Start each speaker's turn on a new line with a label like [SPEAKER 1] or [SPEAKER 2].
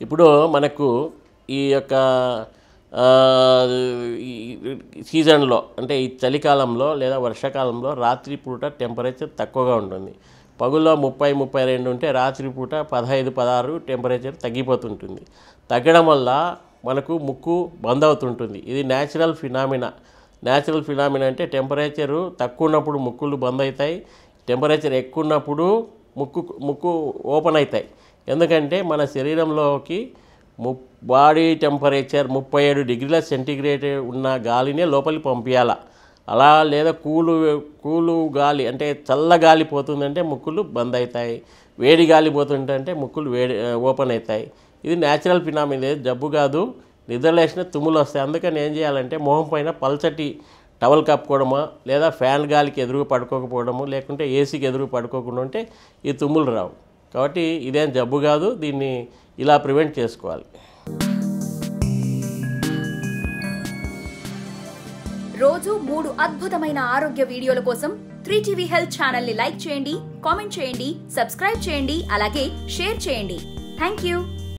[SPEAKER 1] ఇప్పుడు మనకు ఈ యొక్క సీజన్లో అంటే ఈ చలికాలంలో లేదా వర్షాకాలంలో రాత్రిపూట టెంపరేచర్ తక్కువగా ఉంటుంది. పగుల్లో 30-32 ఉంటే రాత్రిపూట 15-16 టెంపరేచర్ తగ్గిపోతుంటుంది. తగ్గడం వల్ల మనకు ముక్కు బంద్ అవుతుంటుంది. ఇది న్యాచురల్ ఫినామినా. న్యాచురల్ ఫినామినా అంటే టెంపరేచరు తక్కువ ఉన్నప్పుడు ముక్కులు బంద్ అవుతాయి, టెంపరేచర్ ఎక్కువ ఉన్నప్పుడు ముక్కు ఓపెన్ అవుతాయి. ఎందుకంటే మన శరీరంలోకి బాడీ టెంపరేచర్ 37 డిగ్రీల సెంటీగ్రేడ్ ఉన్న గాలినే లోపలికి పంపించాల. అలా లేదా కూలు గాలి అంటే చల్ల గాలి పోతుందంటే ముక్కులు బంద్ అవుతాయి, వేడి గాలి పోతుంటే ముక్కులు ఓపెన్ అవుతాయి. ఇది న్యాచురల్ ఫినామినా, జబ్బు కాదు. నిద్రలేసిన తుమ్ములు వస్తాయి. అందుకని ఏం చేయాలంటే మొహం పైన పల్చటి టవల్ కప్పుకోవడమా లేదా ఫ్యాన్ గాలికి ఎదురుగా పడుకోకపోవడము లేకుంటే ఏసీకి ఎదురుగా పడుకోకుండా ఉంటే ఈ తుమ్ములు రావు. కాబట్టి ఇదేం జబ్బు కాదు, దీన్ని ఇలా ప్రివెంట్ చేసుకోవాలి.
[SPEAKER 2] రోజు 3 అద్భుతమైన ఆరోగ్య వీడియోల కోసం 3TV హెల్త్ ఛానల్ ని లైక్ చేయండి, కామెంట్ చేయండి, సబ్స్క్రైబ్ చేయండి, అలాగే షేర్ చేయండి. థాంక్యూ.